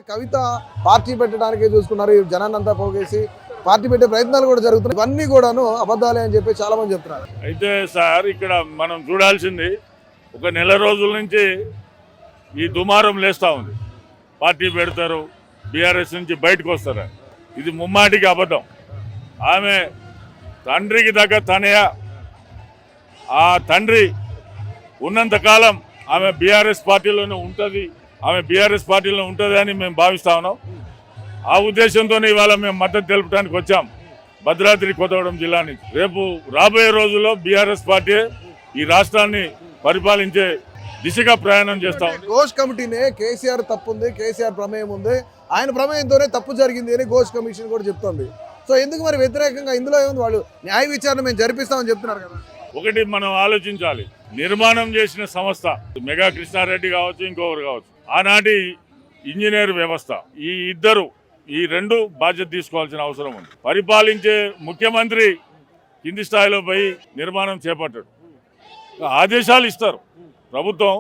కవిత party పెట్టడానికే చూసుకున్నారు. ఈ జనాన్నంతా పోగేసి పార్టీ పెట్టే ప్రయత్నాలు కూడా జరుగుతున్నాయి. ఇవన్నీ కూడాను అబద్ధాలే అని చెప్పి చాలా మంది చెప్తున్నారు. అయితే సార్ ఇక్కడ మనం చూడాల్సింది ఒక నెల రోజుల నుంచి ఈ దుమారం లేస్తూ ఉంది. పార్టీ పెడతారు, బీఆర్ఎస్ నుంచి బయటకు వస్తారు. ఇది ముమ్మాటికి అబద్ధం. ఆమె తండ్రికి దగ్గర తనయ, ఆ తండ్రి ఉన్నంతకాలం ఆమె బీఆర్ఎస్ పార్టీలోనే ఉంటుంది, ఆమె బీఆర్ఎస్ పార్టీలో ఉంటుంది అని మేము భావిస్తా ఉన్నాం. ఆ ఉద్దేశంతోనే ఇవాళ మేము మద్దతు తెలుపడానికి వచ్చాం భద్రాద్రి కొత్తగూడెం జిల్లా నుంచి. రేపు రాబోయే రోజుల్లో బీఆర్ఎస్ పార్టీ ఈ రాష్ట్రాన్ని పరిపాలించే దిశగా ప్రయాణం చేస్తా ఉంది. ఘోష్ కమిటీనే కేసీఆర్ తప్పు ఉంది, కేసీఆర్ ప్రమేయం ఉంది, ఆయన ప్రమేయంతోనే తప్పు జరిగింది అని ఘోష్ కమిషన్ కూడా చెప్తోంది. సో ఎందుకు మరి వ్యతిరేకంగా ఇందులో ఏముంది? వాళ్ళు న్యాయ విచారణ మేము జరిపిస్తామని చెప్తున్నారు కదా. ఒకటి మనం ఆలోచించాలి, నిర్మాణం చేసిన సంస్థ మెగా కృష్ణారెడ్డి కావచ్చు, ఇంకొకరు కావచ్చు, ఆనాటి ఇంజనీర్ వ్యవస్థ, ఈ ఇద్దరు ఈ రెండు బాధ్యత తీసుకోవాల్సిన అవసరం ఉంది. పరిపాలించే ముఖ్యమంత్రి కింది స్థాయిలో పోయి నిర్మాణం చేపట్టాడు. ఆదేశాలు ఇస్తారు, ప్రభుత్వం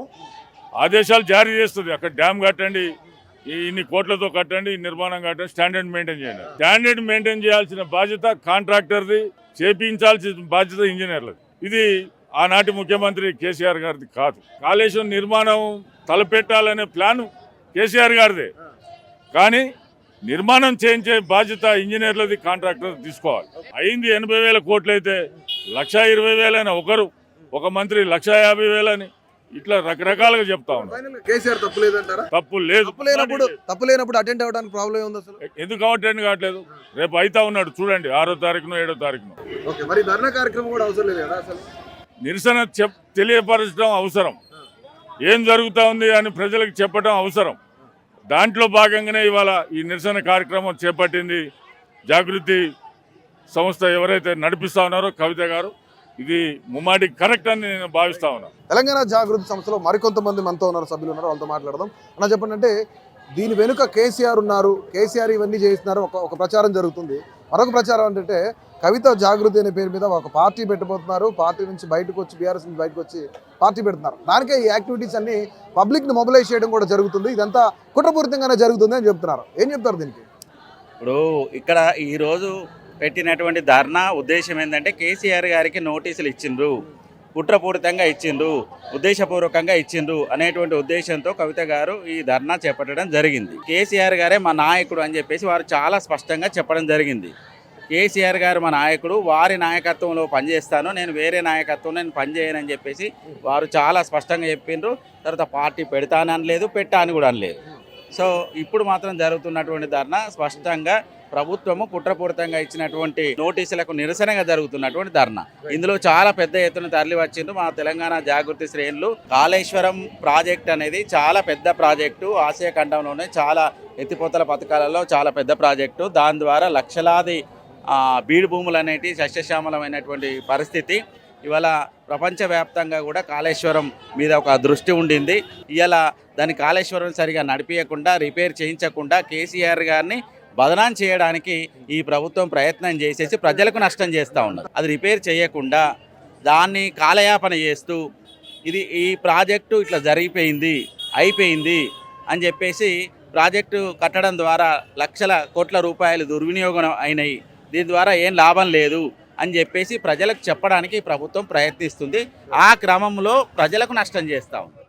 ఆదేశాలు జారీ చేస్తుంది. అక్కడ డ్యామ్ కట్టండి, ఇన్ని కోట్లతో కట్టండి, నిర్మాణం కట్టండి, స్టాండర్డ్ మెయింటైన్ చేయండి. స్టాండర్డ్ మెయింటైన్ చేయాల్సిన బాధ్యత కాంట్రాక్టర్ది, చేపించాల్సిన బాధ్యత ఇంజనీర్లది. ఇది ఆనాటి ముఖ్యమంత్రి కేసీఆర్ గారిది కాదు. కాళేశ్వరం నిర్మాణం తలపెట్టాలనే ప్లాన్ కేసీఆర్ గారిదే, కానీ నిర్మాణం చేయించే బాధ్యత ఇంజనీర్లది, కాంట్రాక్టర్ తీసుకోవాలి. అయింది 80,000 కోట్లు అయితే 1,20,000 అని ఒకరు, ఒక మంత్రి 1,50,000 అని, ఇట్లా రకరకాలుగా చెప్తా ఉన్నారు. కేసీఆర్ తప్పు లేదంటారా? తప్పు లేదు. తప్పు లేనప్పుడు అటెండ్ అవ్వడానికి ప్రాబ్లం ఉంది అసలు. ఎందుకు అటెండ్ కావట్లేదు? రేపు అయితా ఉన్నాడు చూడండి, 6వ తారీఖున 7వ తారీఖున. మరి ధర్నా కార్యక్రమం కూడా అవసరం లేదు కదా అసలు. నిరసన తెలియపరచడం అవసరం, ఏం జరుగుతూ ఉంది అని ప్రజలకు చెప్పడం అవసరం. దాంట్లో భాగంగానే ఇవాళ ఈ నిరసన కార్యక్రమం చేపట్టింది జాగృతి సంస్థ ఎవరైతే నడిపిస్తా ఉన్నారో కవిత గారు. ఇది ముమ్మాటికి కరెక్ట్ అని నేను భావిస్తా ఉన్నాను. తెలంగాణ జాగృతి సంస్థలో మరికొంతమంది మనతో ఉన్నారు, సభ్యులు ఉన్నారు, వాళ్ళతో మాట్లాడదాం. అన్న చెప్పండి, అంటే దీని వెనుక కేసీఆర్ ఉన్నారు, కేసీఆర్ ఇవన్నీ చేస్తున్నారు ఒక ప్రచారం జరుగుతుంది. మరొక ప్రచారం ఏంటంటే కవిత జాగృతి అనే పేరు మీద ఒక పార్టీ పెట్టబోతున్నారు, పార్టీ నుంచి బయటకు వచ్చి బీఆర్ఎస్ నుంచి బయటకు వచ్చి పార్టీ పెడుతున్నారు. దానికే ఈ యాక్టివిటీస్ అన్ని పబ్లిక్ని మొబిలైజ్ చేయడం కూడా జరుగుతుంది. ఇదంతా కుట్రపూరితంగానే జరుగుతుంది అని చెప్తున్నారు. ఏం చెప్తారు దీనికి? ఇప్పుడు ఇక్కడ ఈరోజు పెట్టినటువంటి ధర్నా ఉద్దేశం ఏంటంటే కేసీఆర్ గారికి నోటీసులు ఇచ్చిండ్రు, కుట్రపూరితంగా ఇచ్చిండ్రు, ఉద్దేశపూర్వకంగా ఇచ్చిండ్రు అనేటువంటి ఉద్దేశంతో కవిత గారు ఈ ధర్నా చేపట్టడం జరిగింది. కేసీఆర్ గారే మా నాయకుడు అని చెప్పేసి వారు చాలా స్పష్టంగా చెప్పడం జరిగింది. కేసీఆర్ గారు మా నాయకుడు, వారి నాయకత్వంలో పనిచేస్తాను, నేను వేరే నాయకత్వం నేను పనిచేయనని చెప్పేసి వారు చాలా స్పష్టంగా చెప్పిండ్రు. తర్వాత పార్టీ పెడతానని లేదు, పెట్టాని కూడా అనలేదు. సో ఇప్పుడు మాత్రం జరుగుతున్నటువంటి ధర్నా స్పష్టంగా ప్రభుత్వము కుట్రపూరితంగా ఇచ్చినటువంటి నోటీసులకు నిరసనగా జరుగుతున్నటువంటి ధర్నా. ఇందులో చాలా పెద్ద ఎత్తున తరలి వచ్చిండ్రు మా తెలంగాణ జాగృతి శ్రేణులు. కాళేశ్వరం ప్రాజెక్ట్ అనేది చాలా పెద్ద ప్రాజెక్టు, ఆసియా ఖండంలోనే చాలా ఎత్తిపోతల పథకాలలో చాలా పెద్ద ప్రాజెక్టు. దాని ద్వారా లక్షలాది బీడు భూములు అనేటి సస్యశ్యామలమైనటువంటి పరిస్థితి. ఇవాళ ప్రపంచవ్యాప్తంగా కూడా కాళేశ్వరం మీద ఒక దృష్టి ఉండింది. ఇవాళ దాని కాళేశ్వరం సరిగా నడిపించకుండా, రిపేర్ చేయించకుండా కేసీఆర్ గారిని బదనాం చేయడానికి ఈ ప్రభుత్వం ప్రయత్నం చేసేసి ప్రజలకు నష్టం చేస్తూ ఉన్నారు. అది రిపేర్ చేయకుండా దాన్ని కాలయాపన చేస్తూ ఈ ప్రాజెక్టు ఇట్లా జరిగిపోయింది, అయిపోయింది అని చెప్పేసి ప్రాజెక్టు కట్టడం ద్వారా లక్షల కోట్ల రూపాయలు దుర్వినియోగం అయినాయి, దీని ద్వారా ఏం లాభం లేదు అని చెప్పేసి ప్రజలకు చెప్పడానికి ప్రభుత్వం ప్రయత్నిస్తుంది. ఆ క్రమంలో ప్రజలకు నష్టం చేస్తూ ఉంది.